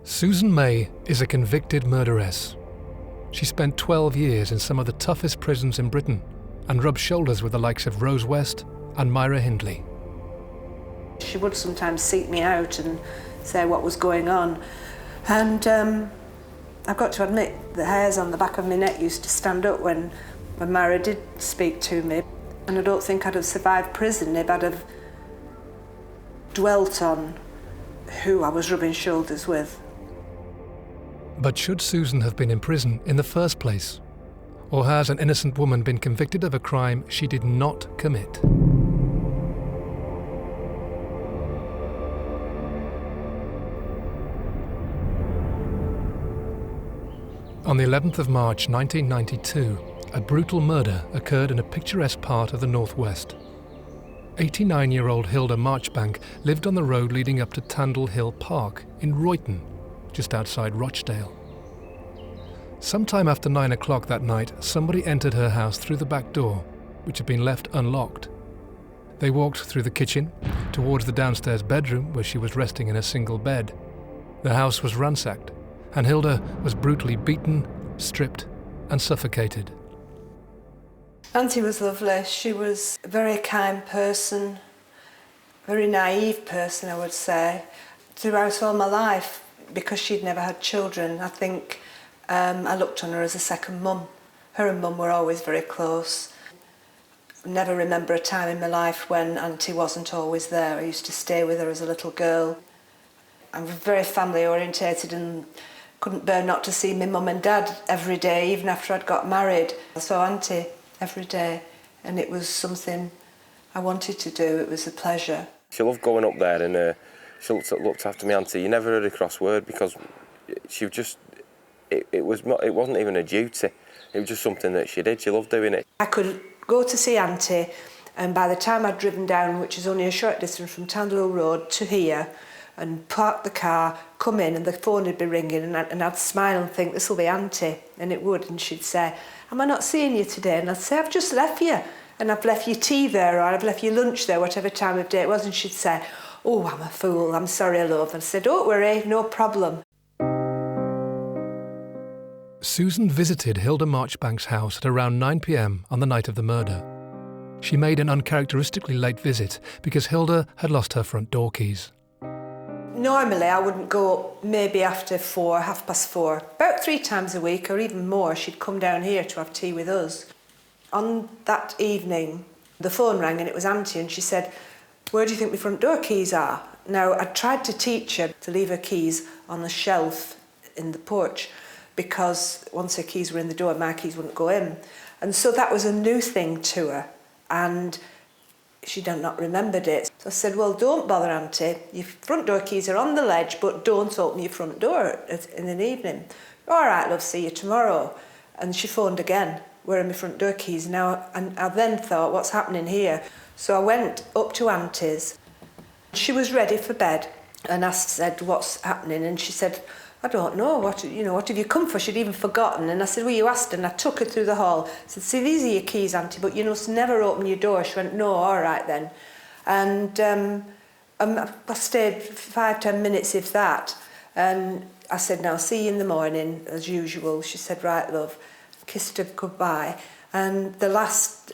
Susan May is a convicted murderess. She spent 12 years in some of the toughest prisons in Britain and rubbed shoulders with the likes of Rose West and Myra Hindley. She would sometimes seek me out and say what was going on. And I've got to admit, the hairs on the back of my neck used to stand up when Myra did speak to me. And I don't think I'd have survived prison if I'd have dwelt on who I was rubbing shoulders with. But should Susan have been in prison in the first place? Or has an innocent woman been convicted of a crime she did not commit? On the 11th of March 1992, a brutal murder occurred in a picturesque part of the northwest. 89-year-old Hilda Marchbank lived on the road leading up to Tandle Hill Park in Royton, just outside Rochdale. Sometime after 9 o'clock that night, somebody entered her house through the back door, which had been left unlocked. They walked through the kitchen, towards the downstairs bedroom where she was resting in a single bed. The house was ransacked, and Hilda was brutally beaten, stripped, and suffocated. Auntie was lovely. She was a very kind person, very naive person, I would say. Throughout all my life, because she'd never had children, I think I looked on her as a second mum. Her and Mum were always very close. I never remember a time in my life when Auntie wasn't always there. I used to stay with her as a little girl. I'm very family orientated and couldn't bear not to see my mum and dad every day, even after I'd got married. I saw Auntie every day, and it was something I wanted to do. It was a pleasure. She loved going up there, and she looked after me Auntie. You never heard a cross word because she just, it wasn't even a duty. It was just something that she did. She loved doing it. I could go to see Auntie, and by the time I'd driven down, which is only a short distance from Tandle Road to here, and park the car, come in, and the phone would be ringing, and I'd smile and think, this will be Auntie, and it would, and she'd say, am I not seeing you today? And I'd say, I've just left you, and I've left your tea there, or I've left your lunch there, whatever time of day it was, and she'd say, oh, I'm a fool, I'm sorry, love. And I said, don't worry, no problem. Susan visited Hilda Marchbank's house at around 9 p.m. on the night of the murder. She made an uncharacteristically late visit because Hilda had lost her front door keys. Normally, I wouldn't go up maybe after 4, 4:30. About 3 times a week, or even more, she'd come down here to have tea with us. On that evening, the phone rang and it was Auntie, and she said, where do you think my front door keys are? Now, I tried to teach her to leave her keys on the shelf in the porch because once her keys were in the door, my keys wouldn't go in. And so that was a new thing to her, and she'd not remembered it. So I said, well, don't bother, Auntie. Your front door keys are on the ledge, but don't open your front door in an evening. All right, love, see you tomorrow. And she phoned again, where are my front door keys? Now, and I then thought, what's happening here? So I went up to Auntie's. She was ready for bed, and I said, what's happening? And she said, I don't know, what have you come for? She'd even forgotten. And I said, well, you asked her, and I took her through the hall. I said, see, these are your keys, Auntie, but you must never open your door. She went, no, all right then. And I stayed 5-10 minutes, if that. And I said, now, see you in the morning, as usual. She said, right, love. Kissed her goodbye. And the last,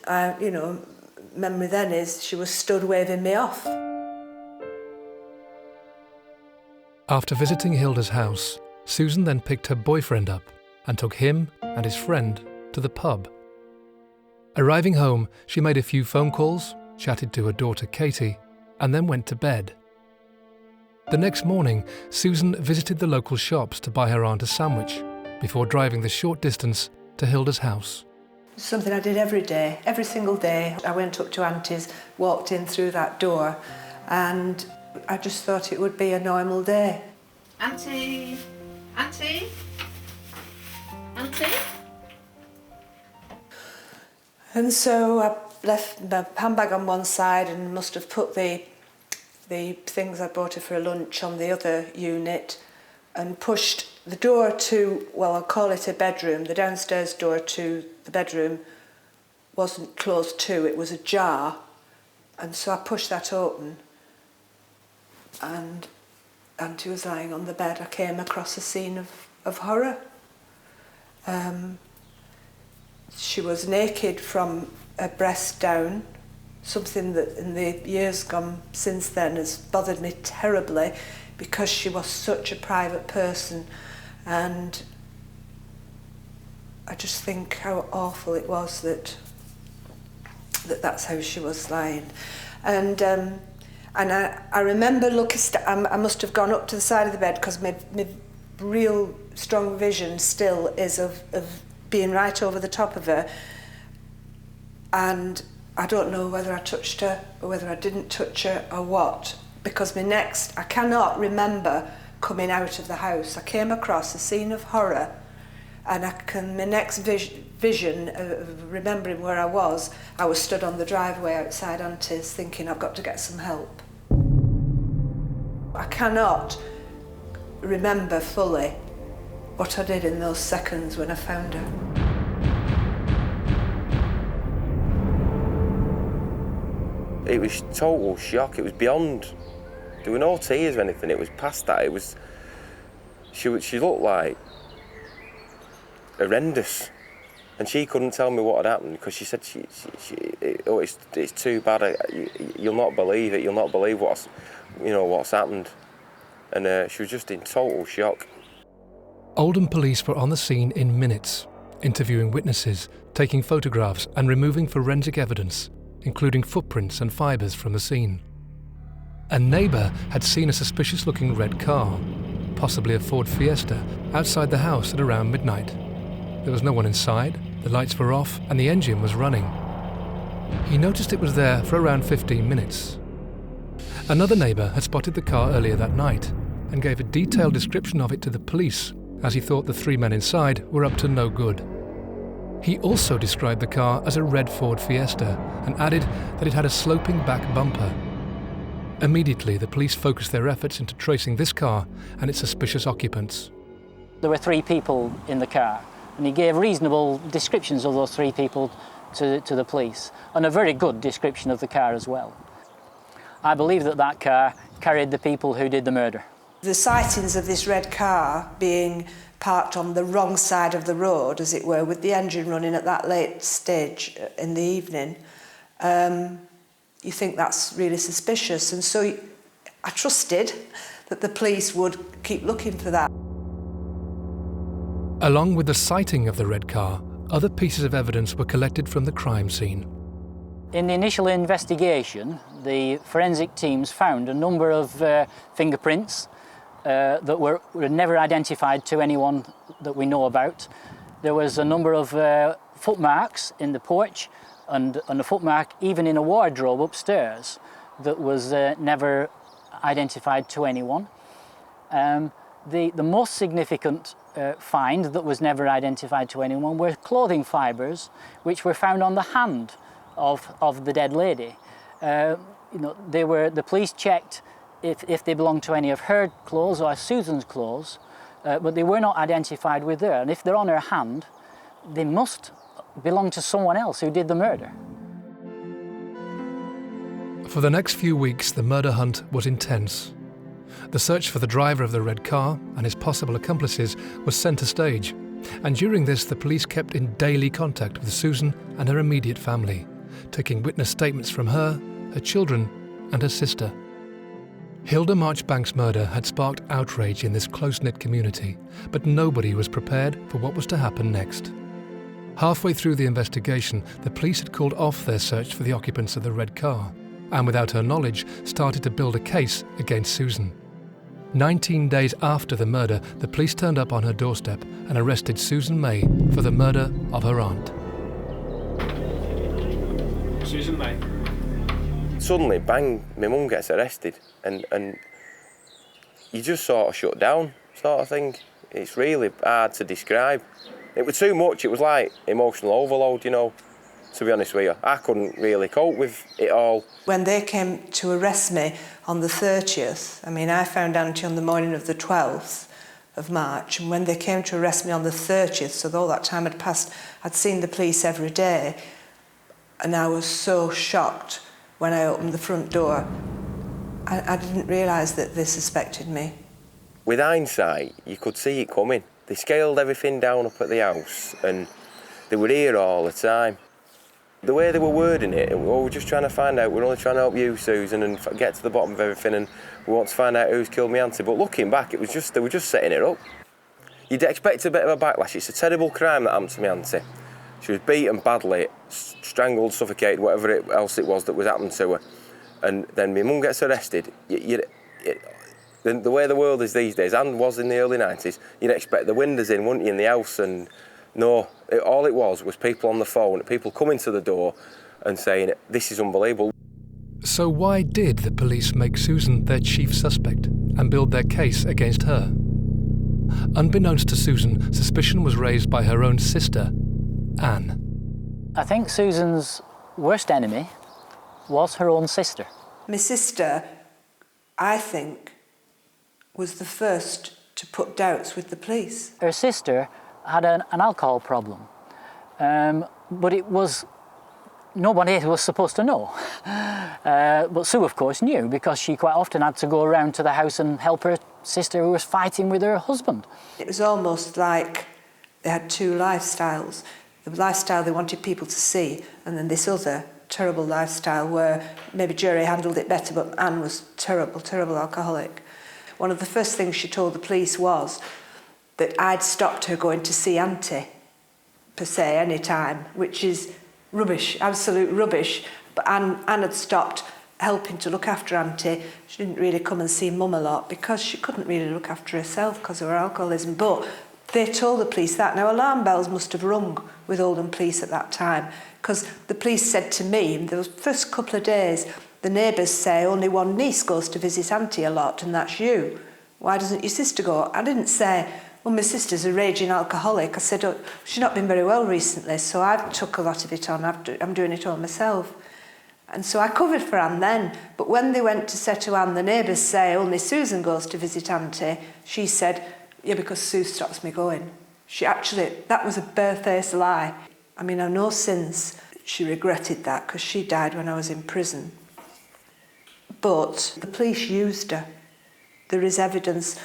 memory then is she was stood waving me off. After visiting Hilda's house, Susan then picked her boyfriend up and took him and his friend to the pub. Arriving home, she made a few phone calls, chatted to her daughter Katie, and then went to bed. The next morning, Susan visited the local shops to buy her aunt a sandwich before driving the short distance to Hilda's house. Something I did every day, every single day. I went up to Auntie's, walked in through that door, and I just thought it would be a normal day. Auntie? Auntie? Auntie? And so I left my handbag on one side and must have put the things I brought her for lunch on the other unit and pushed the door to, well, I'll call it a bedroom. The downstairs door to the bedroom wasn't closed to, it was ajar. And so I pushed that open and Auntie was lying on the bed, I came across a scene of horror. She was naked from her breast down, something that in the years gone since then has bothered me terribly because she was such a private person, and I just think how awful it was that that's how she was lying. And I remember looking, I must have gone up to the side of the bed because my real strong vision still is of being right over the top of her, and I don't know whether I touched her or whether I didn't touch her or what, because I cannot remember coming out of the house. I came across a scene of horror, and my next vision of remembering where I was stood on the driveway outside Auntie's thinking, I've got to get some help. I cannot remember fully what I did in those seconds when I found her. It was total shock. It was beyond. There were no tears or anything. It was past that. It was. She looked like horrendous, and she couldn't tell me what had happened because she said it's too bad. You'll not believe it. You'll not believe what's happened, and she was just in total shock. Oldham police were on the scene in minutes, interviewing witnesses, taking photographs and removing forensic evidence, including footprints and fibres from the scene. A neighbour had seen a suspicious-looking red car, possibly a Ford Fiesta, outside the house at around midnight. There was no one inside, the lights were off and the engine was running. He noticed it was there for around 15 minutes. Another neighbour had spotted the car earlier that night and gave a detailed description of it to the police, as he thought the three men inside were up to no good. He also described the car as a red Ford Fiesta and added that it had a sloping back bumper. Immediately, the police focused their efforts into tracing this car and its suspicious occupants. There were 3 people in the car, and he gave reasonable descriptions of those 3 people to the police, and a very good description of the car as well. I believe that car carried the people who did the murder. The sightings of this red car being parked on the wrong side of the road, as it were, with the engine running at that late stage in the evening, you think that's really suspicious. And so I trusted that the police would keep looking for that. Along with the sighting of the red car, other pieces of evidence were collected from the crime scene. In the initial investigation, the forensic teams found a number of fingerprints that were never identified to anyone that we know about. There was a number of footmarks in the porch and a footmark even in a wardrobe upstairs that was never identified to anyone. The most significant find that was never identified to anyone were clothing fibres which were found on the hand of the dead lady. The police checked if they belonged to any of her clothes or Susan's clothes, but they were not identified with her. And if they're on her hand, they must belong to someone else who did the murder. For the next few weeks, the murder hunt was intense. The search for the driver of the red car and his possible accomplices was centre stage, and during this the police kept in daily contact with Susan and her immediate family, taking witness statements from her children and her sister. Hilda Marchbank's murder had sparked outrage in this close-knit community, but nobody was prepared for what was to happen next. Halfway through the investigation, the police had called off their search for the occupants of the red car, and without her knowledge, started to build a case against Susan. 19 days after the murder, the police turned up on her doorstep and arrested Susan May for the murder of her aunt. Susan May. Suddenly, bang, my mum gets arrested, and you just sort of shut down, sort of thing. It's really hard to describe. It was too much. It was like emotional overload, to be honest with you. I couldn't really cope with it all. When they came to arrest me on the 30th, I found Auntie on the morning of the 12th of March, and when they came to arrest me on the 30th, so all that time had passed, I'd seen the police every day, and I was so shocked when I opened the front door. I didn't realise that they suspected me. with hindsight, you could see it coming. They scaled everything down up at the house and they were here all the time. The way they were wording it, we're just trying to find out, we're only trying to help you, Susan, and get to the bottom of everything, and we want to find out who's killed my auntie. But looking back, they were just setting it up. You'd expect a bit of a backlash. It's a terrible crime that happened to my auntie. She was beaten badly, strangled, suffocated, whatever else it was that was happened to her. And then my mum gets arrested. The way the world is these days, and was in the early 90s, you'd expect the windows in, wouldn't you, in the house, and no, all it was people on the phone, people coming to the door and saying, this is unbelievable. So why did the police make Susan their chief suspect and build their case against her? Unbeknownst to Susan, suspicion was raised by her own sister, Anne. I think Susan's worst enemy was her own sister. My sister, I think, was the first to put doubts with the police. Her sister had an alcohol problem, but it was nobody was supposed to know. But Sue, of course, knew, because she quite often had to go around to the house and help her sister who was fighting with her husband. It was almost like they had two lifestyles. The lifestyle they wanted people to see, and then this other terrible lifestyle where maybe Jerry handled it better, but Anne was terrible, terrible alcoholic. One of the first things she told the police was that I'd stopped her going to see Auntie, per se, any time, which is rubbish, absolute rubbish. But Anne had stopped helping to look after Auntie. She didn't really come and see Mum a lot because she couldn't really look after herself because of her alcoholism. But they told the police that. Now, alarm bells must have rung with Oldham Police at that time, because the police said to me, in the first couple of days, the neighbours say only one niece goes to visit Auntie a lot, and that's you. Why doesn't your sister go? I didn't say, well, my sister's a raging alcoholic. I said, oh, she's not been very well recently, so I've took a lot of it on. I'm doing it all myself. And so I covered for Anne then. But when they went to say to Anne, the neighbours say only Susan goes to visit Auntie, she said, yeah, because Sue stops me going. She actually, that was a barefaced lie. I mean, I know since she regretted that because she died when I was in prison. But the police used her. There is evidence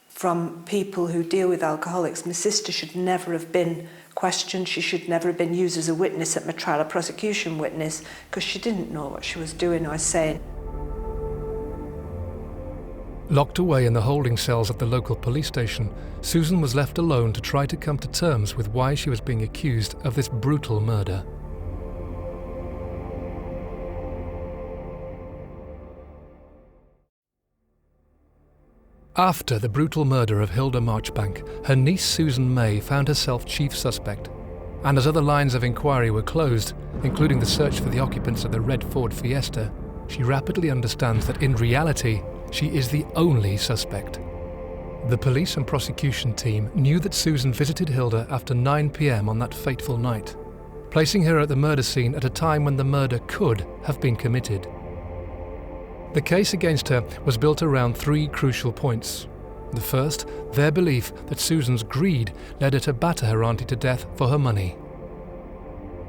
from people who deal with alcoholics. My sister should never have been questioned. She should never have been used as a witness at my trial, a prosecution witness, because she didn't know what she was doing or saying. Locked away in the holding cells at the local police station, Susan was left alone to try to come to terms with why she was being accused of this brutal murder. After the brutal murder of Hilda Marchbank, her niece Susan May found herself chief suspect. And as other lines of inquiry were closed, including the search for the occupants of the red Ford Fiesta, she rapidly understands that in reality, she is the only suspect. The police and prosecution team knew that Susan visited Hilda after 9 p.m. on that fateful night, placing her at the murder scene at a time when the murder could have been committed. The case against her was built around 3 crucial points. The first, their belief that Susan's greed led her to batter her auntie to death for her money.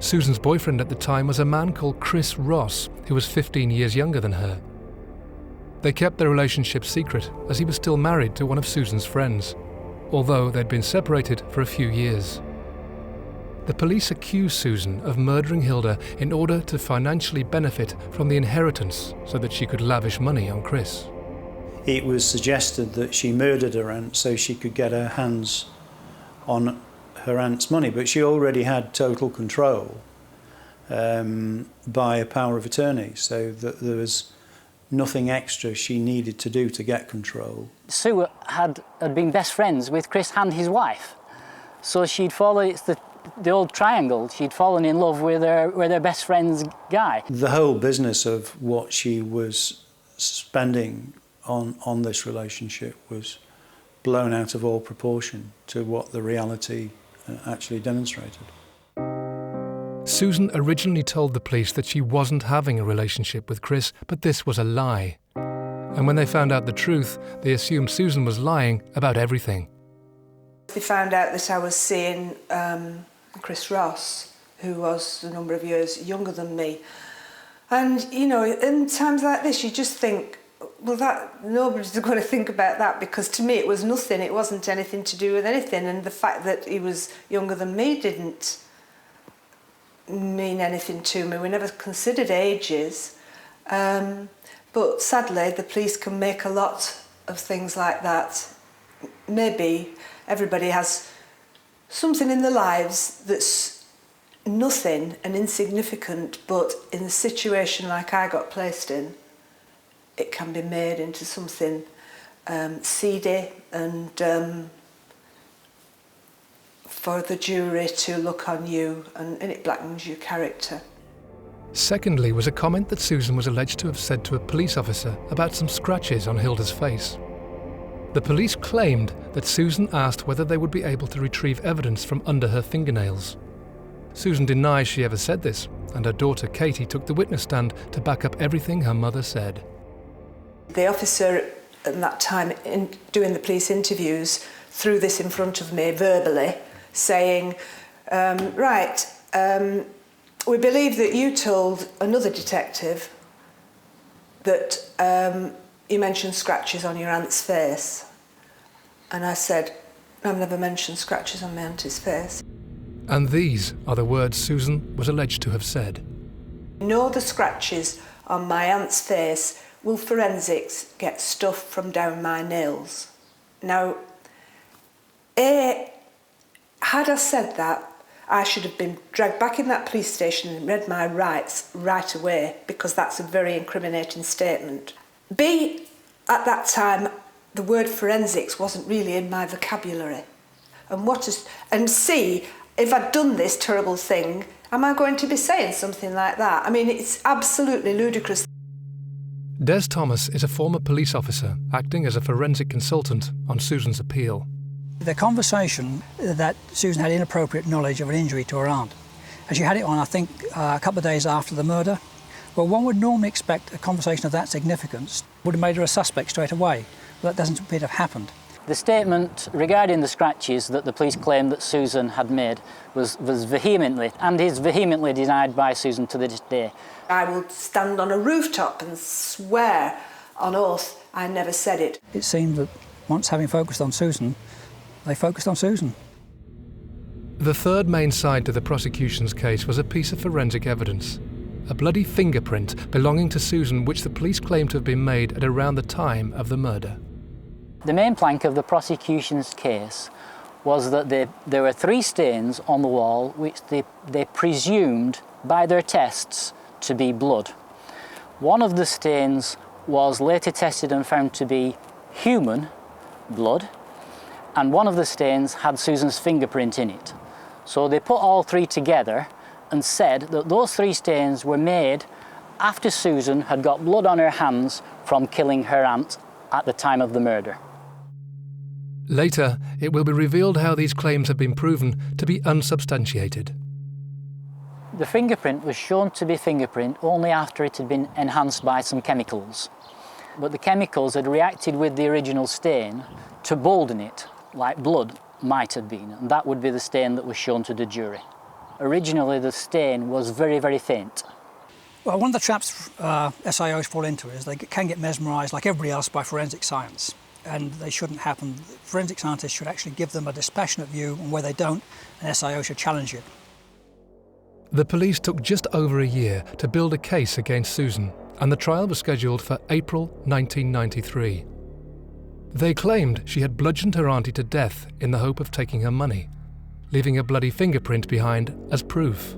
Susan's boyfriend at the time was a man called Chris Ross, who was 15 years younger than her. They kept their relationship secret, as he was still married to one of Susan's friends, although they'd been separated for a few years. The police accused Susan of murdering Hilda in order to financially benefit from the inheritance so that she could lavish money on Chris. It was suggested that she murdered her aunt so she could get her hands on her aunt's money, but she already had total control by a power of attorney, so that there was nothing extra she needed to do to get control. Sue had been best friends with Chris and his wife, so she'd fallen, it's the old triangle, she'd fallen in love with her best friend's guy. The whole business of what she was spending on this relationship was blown out of all proportion to what the reality actually demonstrated. Susan originally told the police that she wasn't having a relationship with Chris, but this was a lie. And when they found out the truth, they assumed Susan was lying about everything. They found out that I was seeing Chris Ross, who was a number of years younger than me. And, you know, in times like this, you just think, Well, nobody's going to think about that, because to me it was nothing. It wasn't anything to do with anything, and the fact that he was younger than me didn't mean anything to me. We never considered ages. But sadly, the police can make a lot of things like that. Maybe everybody has something in their lives that's nothing and insignificant, but in a situation like I got placed in, it can be made into something seedy, and for the jury to look on you, and it blackens your character. Secondly was a comment that Susan was alleged to have said to a police officer about some scratches on Hilda's face. The police claimed that Susan asked whether they would be able to retrieve evidence from under her fingernails. Susan denies she ever said this, and her daughter Katie took the witness stand to back up everything her mother said. The officer at that time, in doing the police interviews, threw this in front of me verbally, saying, we believe that you told another detective that you mentioned scratches on your aunt's face. And I said, I've never mentioned scratches on my auntie's face. And these are the words Susan was alleged to have said. No, the scratches on my aunt's face will forensics get stuff from down my nails. Now, had I said that, I should have been dragged back in that police station and read my rights right away, because that's a very incriminating statement. B, at that time, the word forensics wasn't really in my vocabulary. And C, if I'd done this terrible thing, am I going to be saying something like that? I mean, it's absolutely ludicrous. Des Thomas is a former police officer acting as a forensic consultant on Susan's appeal. The conversation that Susan had inappropriate knowledge of an injury to her aunt, and she had it on, I think, a couple of days after the murder. Well, one would normally expect a conversation of that significance would have made her a suspect straight away. But that doesn't appear to have happened. The statement regarding the scratches that the police claimed that Susan had made was vehemently, and is vehemently denied by Susan to this day. I will stand on a rooftop and swear on oath I never said it. It seemed that once having focused on Susan, they focused on Susan. The third main side to the prosecution's case was a piece of forensic evidence. A bloody fingerprint belonging to Susan, which the police claimed to have been made at around the time of the murder. The main plank of the prosecution's case was that there were 3 stains on the wall which they presumed by their tests to be blood. One of the stains was later tested and found to be human blood, and one of the stains had Susan's fingerprint in it. So they put all 3 together and said that those 3 stains were made after Susan had got blood on her hands from killing her aunt at the time of the murder. Later, it will be revealed how these claims have been proven to be unsubstantiated. The fingerprint was shown to be fingerprint only after it had been enhanced by some chemicals. But the chemicals had reacted with the original stain to bolden it, like blood might have been, and that would be the stain that was shown to the jury. Originally, the stain was very, very faint. Well, one of the traps SIOs fall into is they can get mesmerised, like everybody else, by forensic science. And they shouldn't happen. Forensic scientists should actually give them a dispassionate view, and where they don't, an SIO should challenge it. The police took just over a year to build a case against Susan, and the trial was scheduled for April 1993. They claimed she had bludgeoned her auntie to death in the hope of taking her money, leaving a bloody fingerprint behind as proof.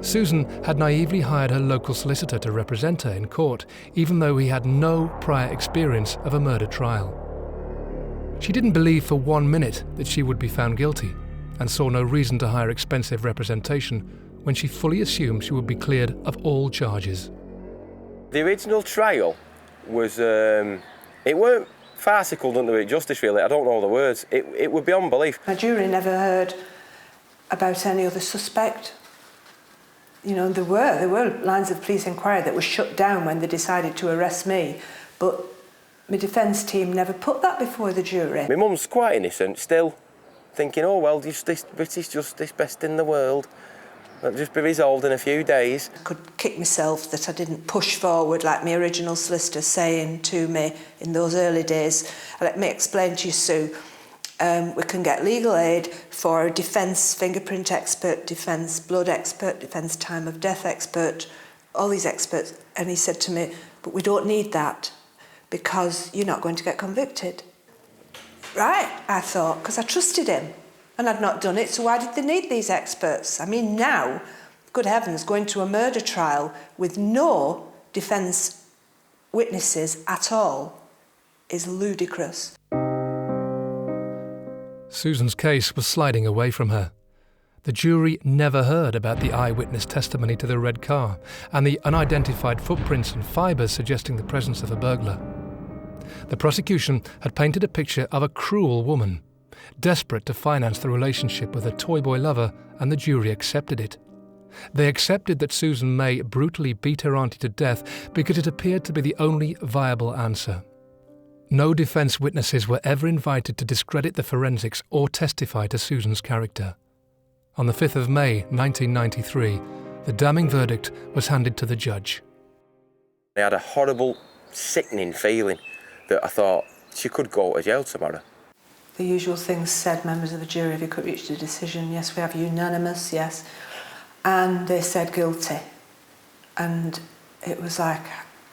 Susan had naively hired her local solicitor to represent her in court, even though he had no prior experience of a murder trial. She didn't believe for 1 minute that she would be found guilty, and saw no reason to hire expensive representation when she fully assumed she would be cleared of all charges. The original trial was, it weren't farcical, doesn't do it justice really, I don't know the words. It would be unbelief. My jury never heard about any other suspect. You know, there were lines of police inquiry that were shut down when they decided to arrest me, but my defence team never put that before the jury. My mum's quite innocent still, thinking, oh well, British justice, best in the world. It'll just be resolved in a few days. I could kick myself that I didn't push forward like my original solicitor saying to me in those early days. Let me explain to you, Sue. We can get legal aid for a defence fingerprint expert, defence blood expert, defence time of death expert, all these experts. And he said to me, but we don't need that because you're not going to get convicted. Right, I thought, because I trusted him and I'd not done it, so why did they need these experts? I mean, now, good heavens, going to a murder trial with no defence witnesses at all is ludicrous. Susan's case was sliding away from her. The jury never heard about the eyewitness testimony to the red car and the unidentified footprints and fibres suggesting the presence of a burglar. The prosecution had painted a picture of a cruel woman, desperate to finance the relationship with her toy boy lover, and the jury accepted it. They accepted that Susan May brutally beat her auntie to death because it appeared to be the only viable answer. No defence witnesses were ever invited to discredit the forensics or testify to Susan's character. On the 5th of May 1993, the damning verdict was handed to the judge. I had a horrible, sickening feeling that I thought she could go to jail tomorrow. The usual things said, members of the jury, if you could reach a decision, yes, we have unanimous, yes. And they said guilty. And it was like,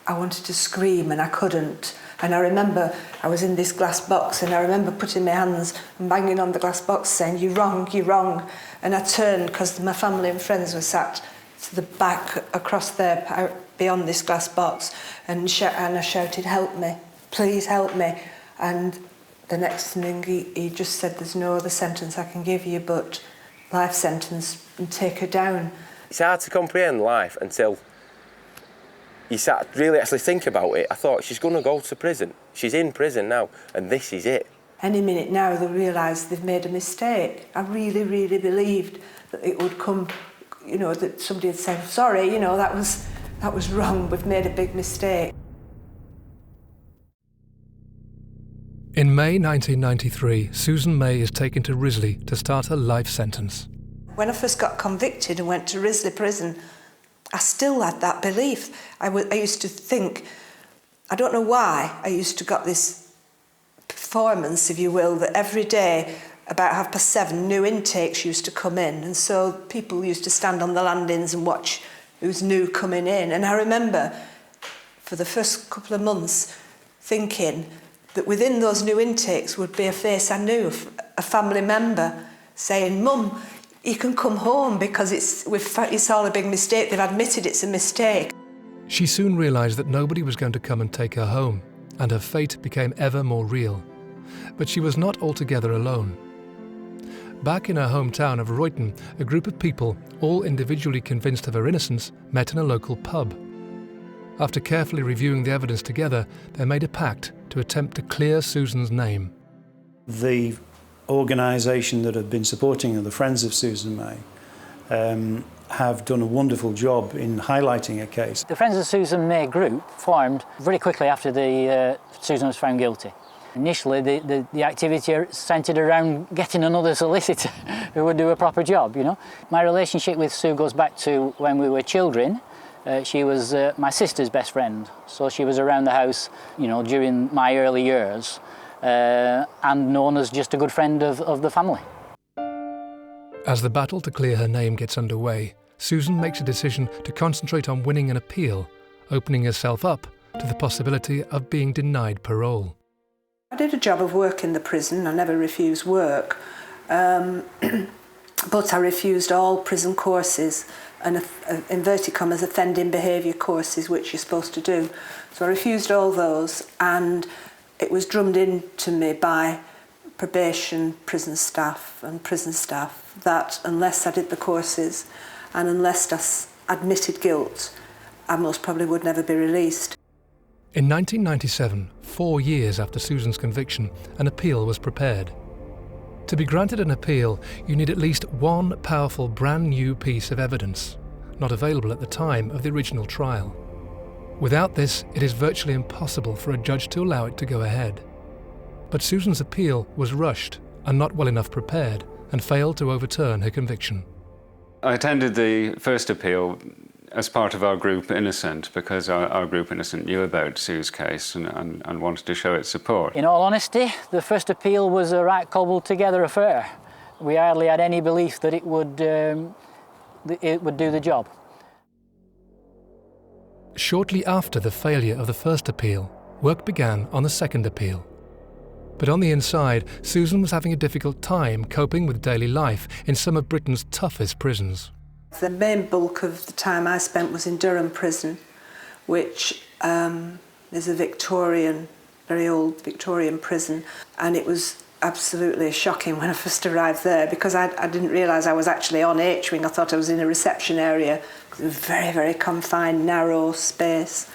I wanted to scream and I couldn't. And I remember I was in this glass box and I remember putting my hands and banging on the glass box saying, you're wrong, you're wrong. And I turned because my family and friends were sat to the back across there beyond this glass box and I shouted, help me, please help me. And the next thing he just said, there's no other sentence I can give you but life sentence and take her down. It's hard to comprehend life until you sat really actually think about it. I thought, she's going to go to prison. She's in prison now, and this is it. Any minute now they'll realise they've made a mistake. I really, really believed that it would come, you know, that somebody would say, sorry, you know, that was wrong, we've made a big mistake. In May 1993, Susan May is taken to Risley to start her life sentence. When I first got convicted and went to Risley prison, I still had that belief. I used to think, I don't know why, I used to got this performance, if you will, that every day about 7:30 new intakes used to come in, and so people used to stand on the landings and watch who's new coming in. And I remember for the first couple of months thinking that within those new intakes would be a face I knew, a family member saying, Mum, you can come home because it's all a big mistake. They've admitted it's a mistake. She soon realised that nobody was going to come and take her home, and her fate became ever more real. But she was not altogether alone. Back in her hometown of Royton, a group of people, all individually convinced of her innocence, met in a local pub. After carefully reviewing the evidence together, they made a pact to attempt to clear Susan's name. The organisation that have been supporting her, the Friends of Susan May, have done a wonderful job in highlighting her case. The Friends of Susan May group formed very quickly after Susan was found guilty. Initially, the activity centred around getting another solicitor who would do a proper job, you know. My relationship with Sue goes back to when we were children. She was my sister's best friend, so she was around the house, you know, during my early years, and known as just a good friend of the family. As the battle to clear her name gets underway, Susan makes a decision to concentrate on winning an appeal, opening herself up to the possibility of being denied parole. I did a job of work in the prison. I never refused work, but I refused all prison courses and, inverted commas, offending behaviour courses, which you're supposed to do. So I refused all those, and it was drummed into me by probation, prison staff that unless I did the courses and unless I admitted guilt, I most probably would never be released. In 1997, 4 years after Susan's conviction, an appeal was prepared. To be granted an appeal, you need at least one powerful brand new piece of evidence, not available at the time of the original trial. Without this, it is virtually impossible for a judge to allow it to go ahead. But Susan's appeal was rushed and not well enough prepared, and failed to overturn her conviction. I attended the first appeal as part of our group Innocent, because our group Innocent knew about Sue's case and wanted to show its support. In all honesty, the first appeal was a right cobbled together affair. We hardly had any belief that it would do the job. Shortly after the failure of the first appeal, work began on the second appeal. But on the inside, Susan was having a difficult time coping with daily life in some of Britain's toughest prisons. The main bulk of the time I spent was in Durham Prison, which is a Victorian, very old Victorian prison, and it was absolutely shocking when I first arrived there, because I didn't realise I was actually on H-wing. I thought I was in a reception area. It was a very, very confined, narrow space.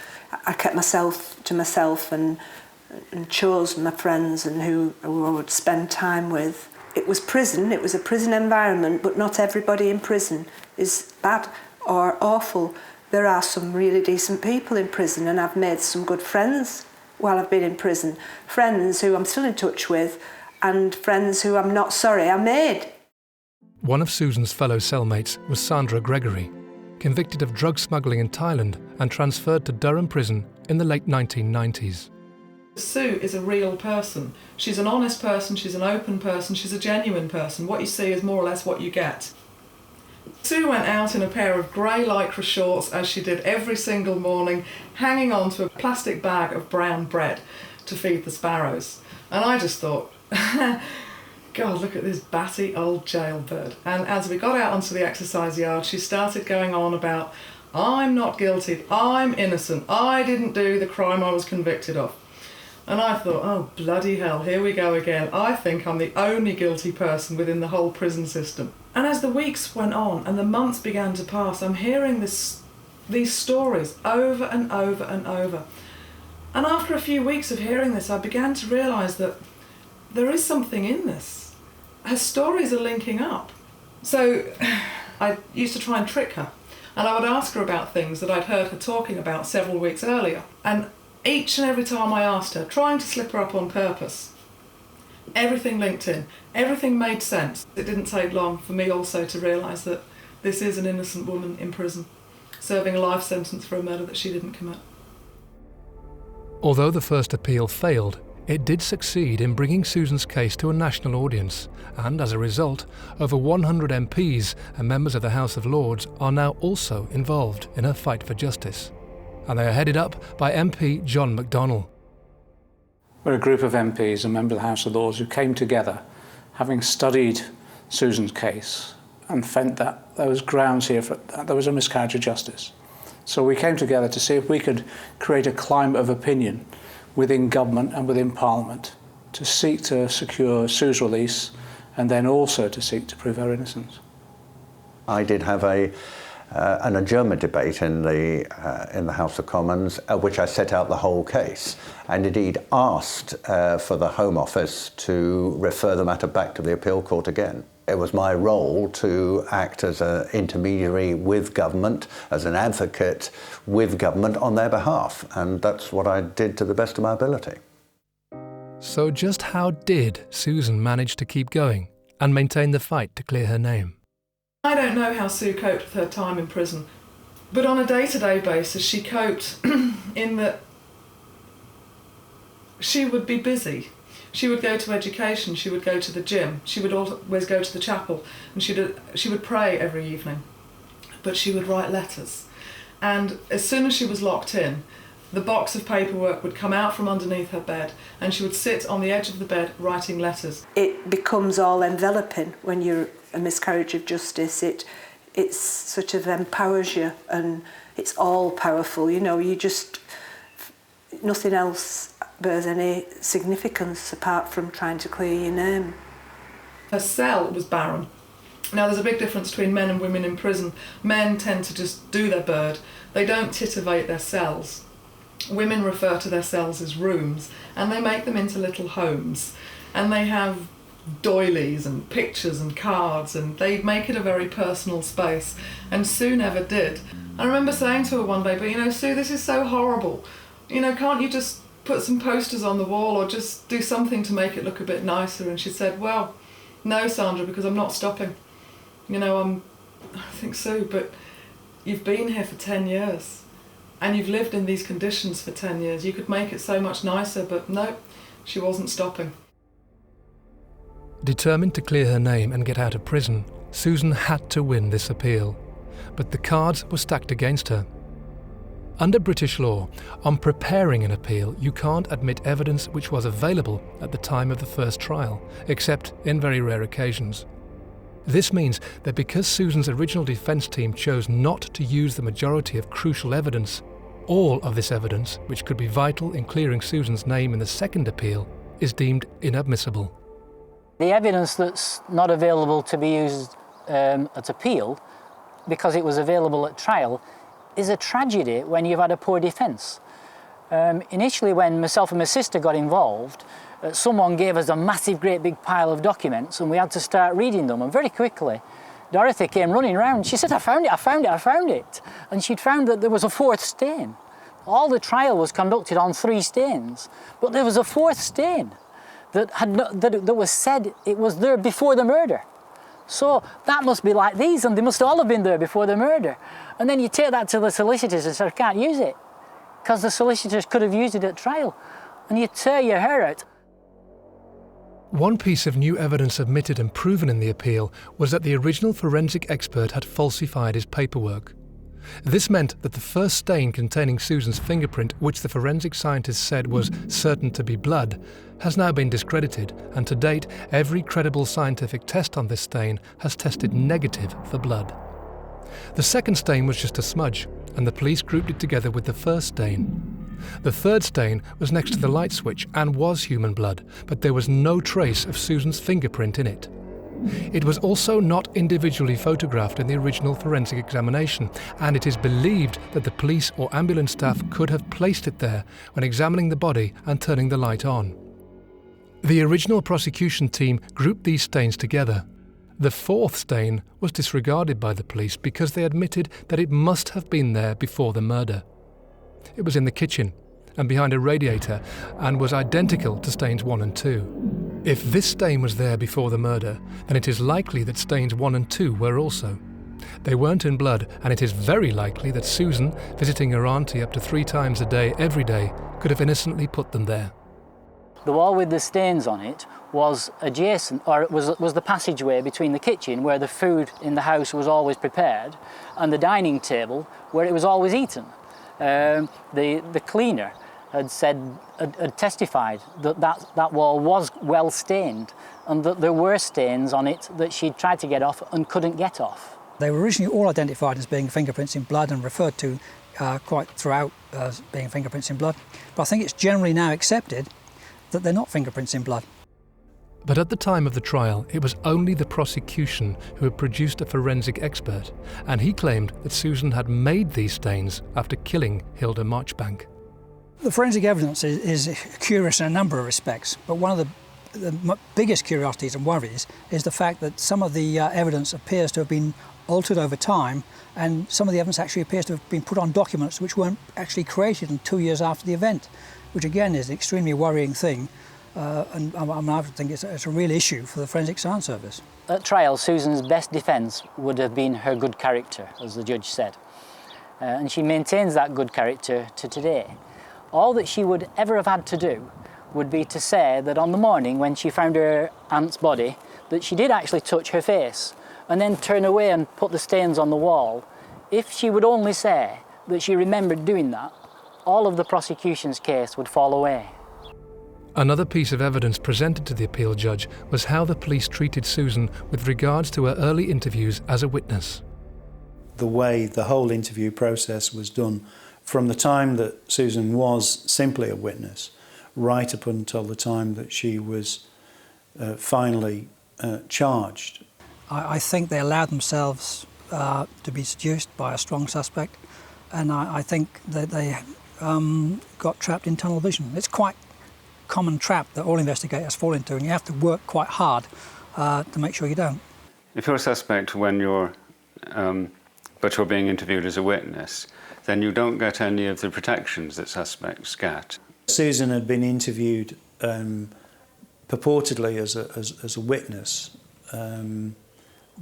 I kept myself to myself and chose my friends and who I would spend time with. It was prison, it was a prison environment, but not everybody in prison is bad or awful. There are some really decent people in prison, and I've made some good friends while I've been in prison. Friends who I'm still in touch with, and friends who I'm not sorry I made. One of Susan's fellow cellmates was Sandra Gregory, convicted of drug smuggling in Thailand and transferred to Durham Prison in the late 1990s. Sue is a real person. She's an honest person, she's an open person, she's a genuine person. What you see is more or less what you get. Sue went out in a pair of grey lycra shorts, as she did every single morning, hanging on to a plastic bag of brown bread to feed the sparrows. And I just thought, God, look at this batty old jailbird. And as we got out onto the exercise yard, she started going on about, I'm not guilty, I'm innocent, I didn't do the crime I was convicted of. And I thought, oh, bloody hell, here we go again. I think I'm the only guilty person within the whole prison system. And as the weeks went on and the months began to pass, I'm hearing these stories over and over and over. And after a few weeks of hearing this, I began to realise that there is something in this. Her stories are linking up. So I used to try and trick her. And I would ask her about things that I'd heard her talking about several weeks earlier. And each and every time I asked her, trying to slip her up on purpose, everything linked in, everything made sense. It didn't take long for me also to realise that this is an innocent woman in prison, serving a life sentence for a murder that she didn't commit. Although the first appeal failed, it did succeed in bringing Susan's case to a national audience, and as a result, over 100 MPs and members of the House of Lords are now also involved in her fight for justice. And they are headed up by MP John McDonnell. We're a group of MPs and members of the House of Lords who came together, having studied Susan's case, and felt that there was grounds here for there was a miscarriage of justice. So we came together to see if we could create a climate of opinion within government and within Parliament to seek to secure Sue's release, and then also to seek to prove her innocence. I did have an adjournment debate in the House of Commons, which I set out the whole case, and indeed asked for the Home Office to refer the matter back to the appeal court again. It was my role to act as an intermediary with government, as an advocate with government on their behalf, and that's what I did to the best of my ability. So just how did Susan manage to keep going and maintain the fight to clear her name? I don't know how Sue coped with her time in prison, but on a day-to-day basis she coped in that she would be busy. She would go to education, she would go to the gym, she would always go to the chapel, and she would pray every evening, but she would write letters. And as soon as she was locked in, the box of paperwork would come out from underneath her bed, and she would sit on the edge of the bed writing letters. It becomes all enveloping when you're a miscarriage of justice. It sort of empowers you, and it's all powerful. You know, you just, nothing else bears any significance apart from trying to clear your name. Her cell was barren. Now there's a big difference between men and women in prison. Men tend to just do their bird. They don't titivate their cells. Women refer to their cells as rooms, and they make them into little homes. And they have doilies and pictures and cards, and they make it a very personal space. And Sue never did. I remember saying to her one day, but you know, Sue, this is so horrible. You know, can't you just put some posters on the wall or just do something to make it look a bit nicer? And she said, well, no, Sandra, because I'm not stopping. You know, I think so, but you've been here for 10 years and you've lived in these conditions for 10 years. You could make it so much nicer, but no, she wasn't stopping. Determined to clear her name and get out of prison, Susan had to win this appeal. But the cards were stacked against her. Under British law, on preparing an appeal, you can't admit evidence which was available at the time of the first trial, except in very rare occasions. This means that because Susan's original defence team chose not to use the majority of crucial evidence, all of this evidence, which could be vital in clearing Susan's name in the second appeal, is deemed inadmissible. The evidence that's not available to be used at appeal, because it was available at trial, is a tragedy when you've had a poor defence. Initially, when myself and my sister got involved, someone gave us a massive, great big pile of documents and we had to start reading them, and very quickly Dorothy came running round. She said, I found it, I found it, I found it. And she'd found that there was a fourth stain. All the trial was conducted on 3 stains, but there was a fourth stain that was said it was there before the murder. So that must be like these, and they must all have been there before the murder. And then you take that to the solicitors and say, I can't use it, because the solicitors could have used it at trial. And you tear your hair out. One piece of new evidence admitted and proven in the appeal was that the original forensic expert had falsified his paperwork. This meant that the first stain containing Susan's fingerprint, which the forensic scientist said was certain to be blood, has now been discredited, and to date every credible scientific test on this stain has tested negative for blood. The second stain was just a smudge, and the police grouped it together with the first stain. The third stain was next to the light switch and was human blood, but there was no trace of Susan's fingerprint in it. It was also not individually photographed in the original forensic examination, and it is believed that the police or ambulance staff could have placed it there when examining the body and turning the light on. The original prosecution team grouped these stains together. The fourth stain was disregarded by the police because they admitted that it must have been there before the murder. It was in the kitchen and behind a radiator and was identical to stains 1 and 2. If this stain was there before the murder, then it is likely that stains 1 and 2 were also. They weren't in blood, and it is very likely that Susan, visiting her auntie up to 3 times a day every day, could have innocently put them there. The wall with the stains on it was adjacent, or it was the passageway between the kitchen where the food in the house was always prepared and the dining table where it was always eaten. The cleaner had testified that wall was well stained and that there were stains on it that she'd tried to get off and couldn't get off. They were originally all identified as being fingerprints in blood and referred to quite throughout as being fingerprints in blood. But I think it's generally now accepted that they're not fingerprints in blood. But at the time of the trial, it was only the prosecution who had produced a forensic expert, and he claimed that Susan had made these stains after killing Hilda Marchbank. The forensic evidence is curious in a number of respects, but one of the biggest curiosities and worries is the fact that some of the evidence appears to have been altered over time, and some of the evidence actually appears to have been put on documents which weren't actually created until 2 years after the event, which again is an extremely worrying thing. And I think it's a real issue for the Forensic Science Service. At trial, Susan's best defence would have been her good character, as the judge said. And she maintains that good character to today. All that she would ever have had to do would be to say that on the morning when she found her aunt's body, that she did actually touch her face and then turn away and put the stains on the wall. If she would only say that she remembered doing that, all of the prosecution's case would fall away. Another piece of evidence presented to the appeal judge was how the police treated Susan with regards to her early interviews as a witness. The way the whole interview process was done from the time that Susan was simply a witness right up until the time that she was finally charged. I think they allowed themselves to be seduced by a strong suspect, and I think that they got trapped in tunnel vision. It's quite common trap that all investigators fall into, and you have to work quite hard to make sure you don't. If you're a suspect when you're being interviewed as a witness, then you don't get any of the protections that suspects get. Susan had been interviewed purportedly as a witness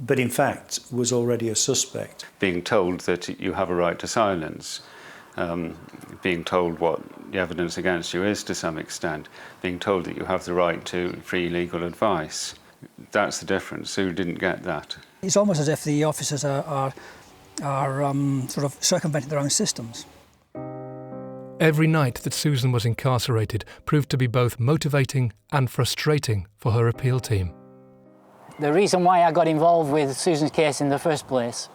but in fact was already a suspect. Being told that you have a right to silence, being told what the evidence against you is to some extent, being told that you have the right to free legal advice. That's the difference. Sue didn't get that. It's almost as if the officers are sort of circumventing their own systems. Every night that Susan was incarcerated proved to be both motivating and frustrating for her appeal team. The reason why I got involved with Susan's case in the first place,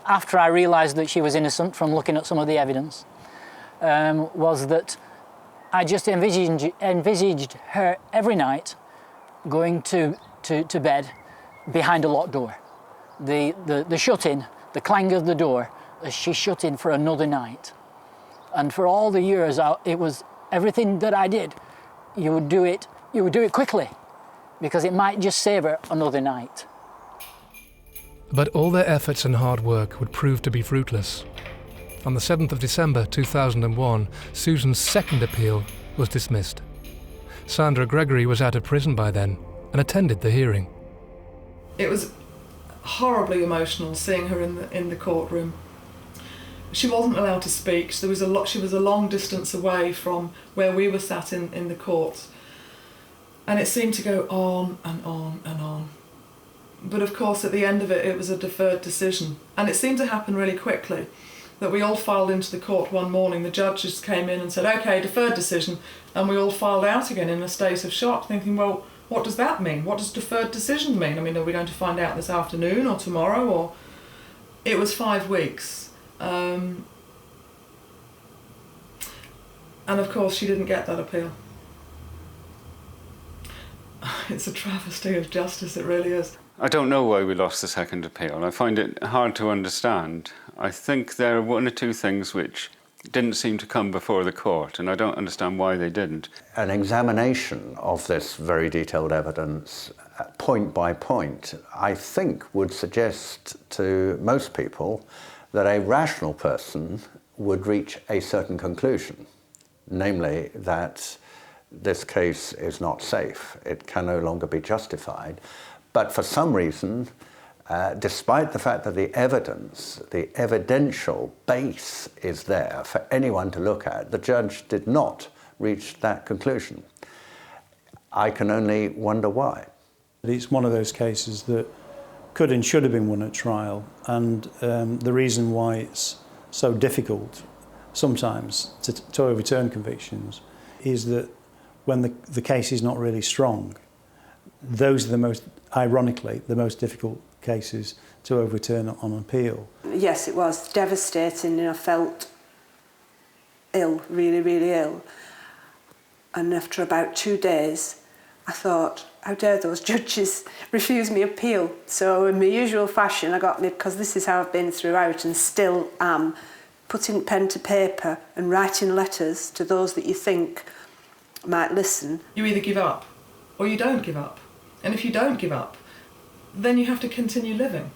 after I realised that she was innocent from looking at some of the evidence, was that I just envisaged her every night going to bed behind a locked door. The shut-in, the clang of the door as she shut in for another night. And for all the years, it was everything that I did, you would do it quickly, because it might just save her another night. But all their efforts and hard work would prove to be fruitless. On the 7th of December 2001, Susan's second appeal was dismissed. Sandra Gregory was out of prison by then and attended the hearing. It was horribly emotional seeing her in the courtroom. She wasn't allowed to speak. She was a long distance away from where we were sat in the court. And it seemed to go on and on and on. But of course, at the end of it, it was a deferred decision. And it seemed to happen really quickly, that we all filed into the court one morning. The judges came in and said, OK, deferred decision. And we all filed out again in a state of shock, thinking, well, what does that mean? What does deferred decision mean? I mean, are we going to find out this afternoon or tomorrow? Or it was 5 weeks. And of course, she didn't get that appeal. It's a travesty of justice, it really is. I don't know why we lost the second appeal. I find it hard to understand. I think there are one or two things which didn't seem to come before the court, and I don't understand why they didn't. An examination of this very detailed evidence, point by point, I think would suggest to most people that a rational person would reach a certain conclusion, namely that this case is not safe. It can no longer be justified. But for some reason, despite the fact that the evidence, the evidential base is there for anyone to look at, the judge did not reach that conclusion. I can only wonder why. It's one of those cases that could and should have been won at trial, and the reason why it's so difficult sometimes to overturn convictions is that when the case is not really strong, those are ironically, the most difficult cases to overturn on appeal. Yes, it was devastating, and I felt ill, really, really ill. And after about 2 days, I thought, how dare those judges refuse me appeal? So in my usual fashion, I got me, because this is how I've been throughout and still am, putting pen to paper and writing letters to those that you think might listen. You either give up or you don't give up. And if you don't give up, then you have to continue living.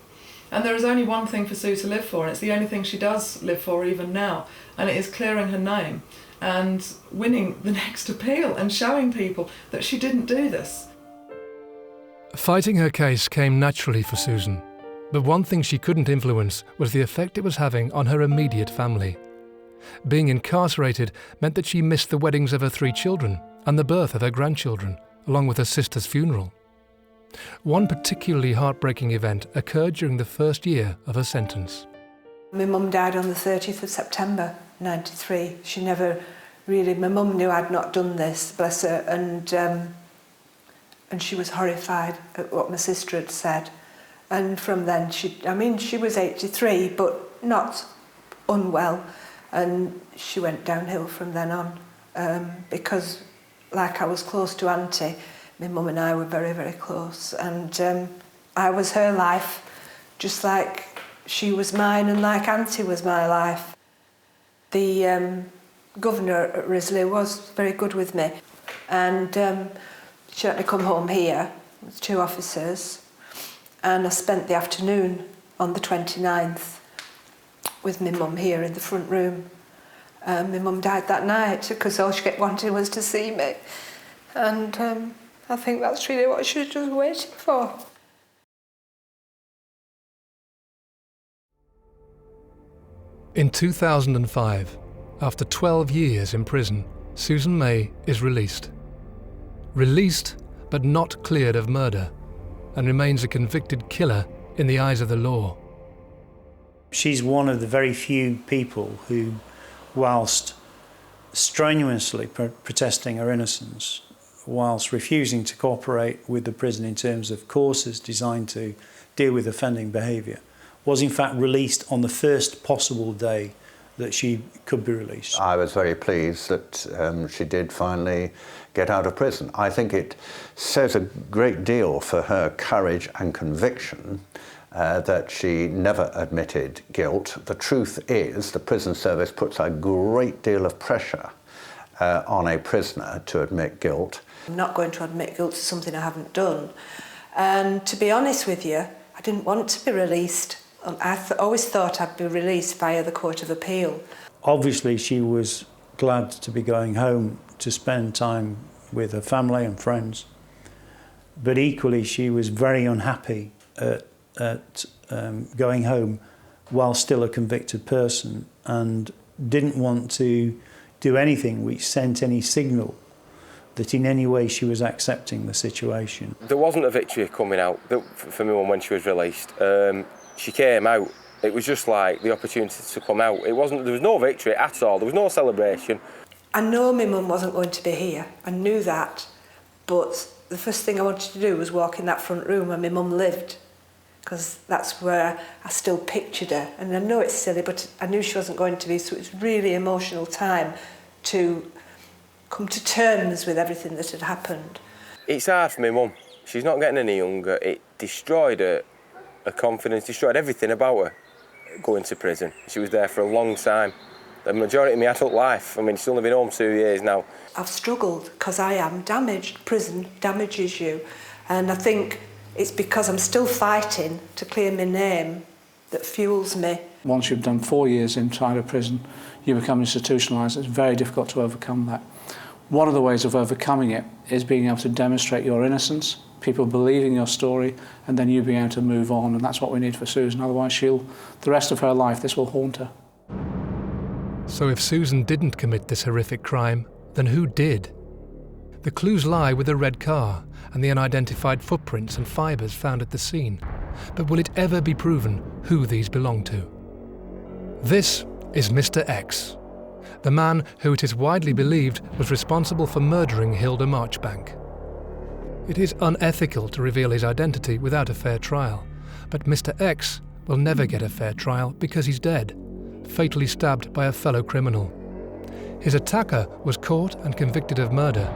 And there is only one thing for Sue to live for, and it's the only thing she does live for even now, and it is clearing her name and winning the next appeal and showing people that she didn't do this. Fighting her case came naturally for Susan, but one thing she couldn't influence was the effect it was having on her immediate family. Being incarcerated meant that she missed the weddings of her 3 children and the birth of her grandchildren, along with her sister's funeral. One particularly heartbreaking event occurred during the first year of her sentence. My mum died on the 30th of September 93. She never really, my mum knew I'd not done this, bless her, and she was horrified at what my sister had said. And from then, she was 83, but not unwell, and she went downhill from then on, because like I was close to Auntie, my mum and I were very, very close, and I was her life, just like she was mine and like Auntie was my life. The governor at Risley was very good with me, and she let me come home here with 2 officers, and I spent the afternoon on the 29th with my mum here in the front room. My mum died that night because all she kept wanting was to see me, and I think that's really what she was just waiting for. In 2005, after 12 years in prison, Susan May is released. Released, but not cleared of murder, and remains a convicted killer in the eyes of the law. She's one of the very few people who, whilst strenuously protesting her innocence, whilst refusing to cooperate with the prison in terms of courses designed to deal with offending behaviour, was in fact released on the first possible day that she could be released. I was very pleased that she did finally get out of prison. I think it says a great deal for her courage and conviction that she never admitted guilt. The truth is, the prison service puts a great deal of pressure on a prisoner to admit guilt. I'm not going to admit guilt to something I haven't done. And to be honest with you, I didn't want to be released. I always thought I'd be released via the Court of Appeal. Obviously, she was glad to be going home to spend time with her family and friends, but equally she was very unhappy at going home while still a convicted person, and didn't want to do anything which sent any signal that in any way she was accepting the situation. There wasn't a victory coming out for me when she was released. She came out, it was just like the opportunity to come out. There was no victory at all, there was no celebration. I know my mum wasn't going to be here, I knew that, but the first thing I wanted to do was walk in that front room where my mum lived, because that's where I still pictured her. And I know it's silly, but I knew she wasn't going to be, so it was really emotional time to come to terms with everything that had happened. It's hard for my mum. She's not getting any younger. It destroyed her confidence, destroyed everything about her going to prison. She was there for a long time. The majority of my adult life. I mean, she's only been home 2 years now. I've struggled because I am damaged. Prison damages you. And I think it's because I'm still fighting to clear my name that fuels me. Once you've done 4 years inside a prison, you become institutionalised. It's very difficult to overcome that. One of the ways of overcoming it is being able to demonstrate your innocence, people believing your story, and then you being able to move on, and that's what we need for Susan. Otherwise, the rest of her life, this will haunt her. So if Susan didn't commit this horrific crime, then who did? The clues lie with the red car and the unidentified footprints and fibres found at the scene. But will it ever be proven who these belong to? This is Mr. X, the man who it is widely believed was responsible for murdering Hilda Marchbank. It is unethical to reveal his identity without a fair trial, but Mr. X will never get a fair trial because he's dead, fatally stabbed by a fellow criminal. His attacker was caught and convicted of murder,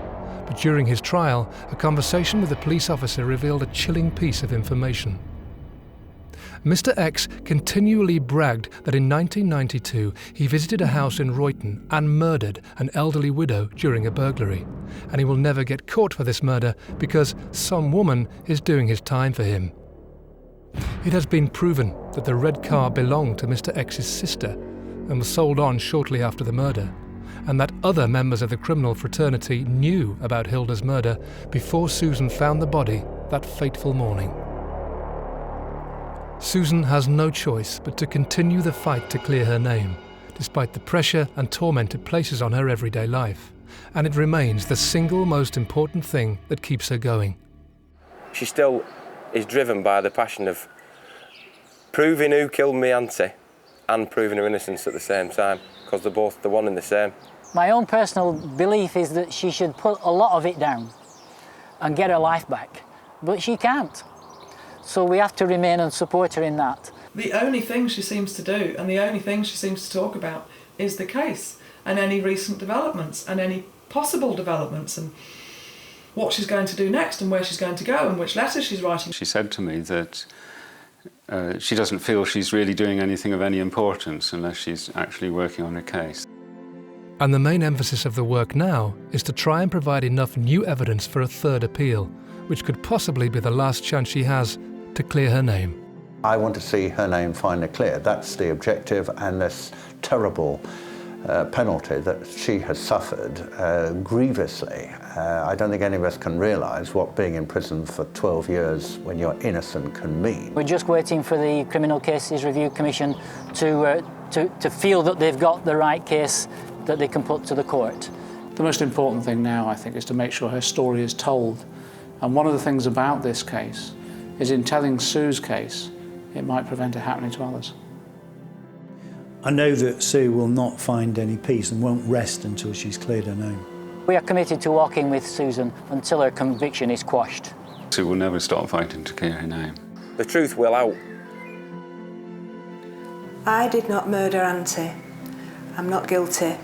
but during his trial, a conversation with a police officer revealed a chilling piece of information. Mr. X continually bragged that in 1992 he visited a house in Royton and murdered an elderly widow during a burglary, and he will never get caught for this murder because some woman is doing his time for him. It has been proven that the red car belonged to Mr. X's sister and was sold on shortly after the murder, and that other members of the criminal fraternity knew about Hilda's murder before Susan found the body that fateful morning. Susan has no choice but to continue the fight to clear her name, despite the pressure and torment it places on her everyday life, and it remains the single most important thing that keeps her going. She still is driven by the passion of proving who killed me auntie and proving her innocence at the same time, because they're both the one and the same. My own personal belief is that she should put a lot of it down and get her life back, but she can't. So we have to remain and support her in that. The only thing she seems to do and the only thing she seems to talk about is the case and any recent developments and any possible developments and what she's going to do next and where she's going to go and which letters she's writing. She said to me that she doesn't feel she's really doing anything of any importance unless she's actually working on her case. And the main emphasis of the work now is to try and provide enough new evidence for a third appeal, which could possibly be the last chance she has to clear her name. I want to see her name finally cleared. That's the objective, and this terrible penalty that she has suffered grievously. I don't think any of us can realise what being in prison for 12 years when you're innocent can mean. We're just waiting for the Criminal Cases Review Commission to to feel that they've got the right case that they can put to the court. The most important thing now, I think, is to make sure her story is told. And one of the things about this case is in telling Sue's case, it might prevent it happening to others. I know that Sue will not find any peace and won't rest until she's cleared her name. We are committed to walking with Susan until her conviction is quashed. Sue will never stop fighting to clear her name. The truth will out. I did not murder Auntie. I'm not guilty.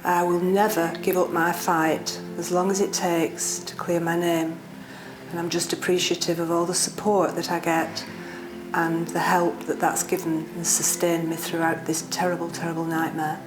I will never give up my fight as long as it takes to clear my name. And I'm just appreciative of all the support that I get and the help that that's given and sustained me throughout this terrible, terrible nightmare.